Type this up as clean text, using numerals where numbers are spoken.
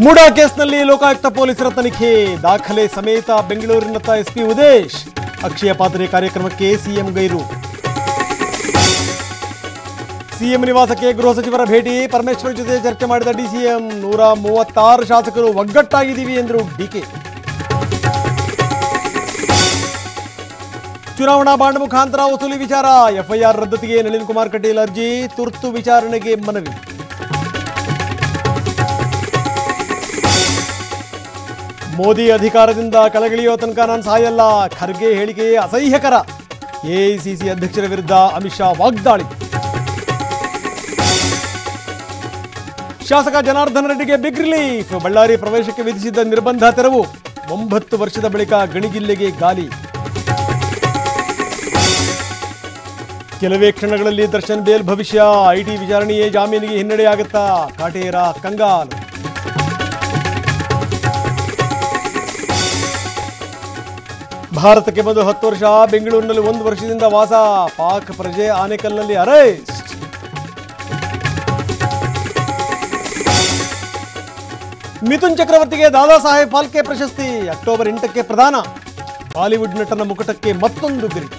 ಮೂಡಾ ಕೇಸ್ನಲ್ಲಿ ಲೋಕಾಯುಕ್ತ ಪೊಲೀಸರ ತನಿಖೆ, ದಾಖಲೆ ಸಮೇತ ಬೆಂಗಳೂರಿನತ್ತ ಎಸ್ಪಿ ಉದೇಶ್. ಅಕ್ಷಯ ಪಾತ್ರೆ ಕಾರ್ಯಕ್ರಮಕ್ಕೆ ಸಿಎಂ ಗೈರು. ಸಿಎಂ ನಿವಾಸಕ್ಕೆ ಗೃಹ ಸಚಿವರ ಭೇಟಿ, ಪರಮೇಶ್ವರ್ ಜೊತೆ ಚರ್ಚೆ ಮಾಡಿದ ಡಿಸಿಎಂ. 136 ಶಾಸಕರು ಒಗ್ಗಟ್ಟಾಗಿದ್ದೀವಿ ಎಂದರು ಡಿಕೆ. ಚುನಾವಣಾ ಬಾಂಡ್ ಮುಖಾಂತರ ವಸೂಲಿ ವಿಚಾರ, ಎಫ್ಐಆರ್ ರದ್ದತಿಗೆ ನಳಿನ್ ಕುಮಾರ್ ಕಟೀಲ್ ಅರ್ಜಿ, ತುರ್ತು ವಿಚಾರಣೆಗೆ ಮನವಿ. ಮೋದಿ ಅಧಿಕಾರದಿಂದ ಕೆಳಗಿಳಿಯೋ ತನಕ ನಾನು ಸಾಯಲ್ಲ, ಖರ್ಗೆ ಹೇಳಿಕೆ ಅಸಹ್ಯಕರ. ಎಐಸಿಸಿ ಅಧ್ಯಕ್ಷರ ವಿರುದ್ಧ ಅಮಿತ್ ಶಾ ವಾಗ್ದಾಳಿ. ಶಾಸಕ ಜನಾರ್ದನ ರೆಡ್ಡಿಗೆ ಬಿಗ್ ರಿಲೀಫ್, ಬಳ್ಳಾರಿ ಪ್ರವೇಶಕ್ಕೆ ವಿಧಿಸಿದ್ದ ನಿರ್ಬಂಧ ತೆರವು. 9 ವರ್ಷದ ಬಳಿಕ ಗಣಿ ಜಿಲ್ಲೆಗೆ ಗಾಲಿ. ಕೆಲವೇ ಕ್ಷಣಗಳಲ್ಲಿ ದರ್ಶನ್ ಬೇಲ್ ಭವಿಷ್ಯ, ಐಟಿ ವಿಚಾರಣೆಯೇ ಜಾಮೀನಿಗೆ ಹಿನ್ನಡೆಯಾಗುತ್ತಾ, ಕಾಟೇರ ಕಂಗಾಲು. ಭಾರತಕ್ಕೆ ಬಂದು 10 ವರ್ಷ, ಬೆಂಗಳೂರಿನಲ್ಲಿ 1 ವರ್ಷದಿಂದ ವಾಸ, ಪಾಕ್ ಪ್ರಜೆ ಆನೆಕಲ್ನಲ್ಲಿ ಅರೆಸ್ಟ್. ಮಿಥುನ್ ಚಕ್ರವರ್ತಿಗೆ ದಾದಾ ಸಾಹೇಬ್ ಫಾಲ್ಕೆ ಪ್ರಶಸ್ತಿ, ಅಕ್ಟೋಬರ್ 8ಕ್ಕೆ ಪ್ರದಾನ. ಬಾಲಿವುಡ್ ನಟನ ಮುಕುಟಕ್ಕೆ ಮತ್ತೊಂದು ಗಿರಿ.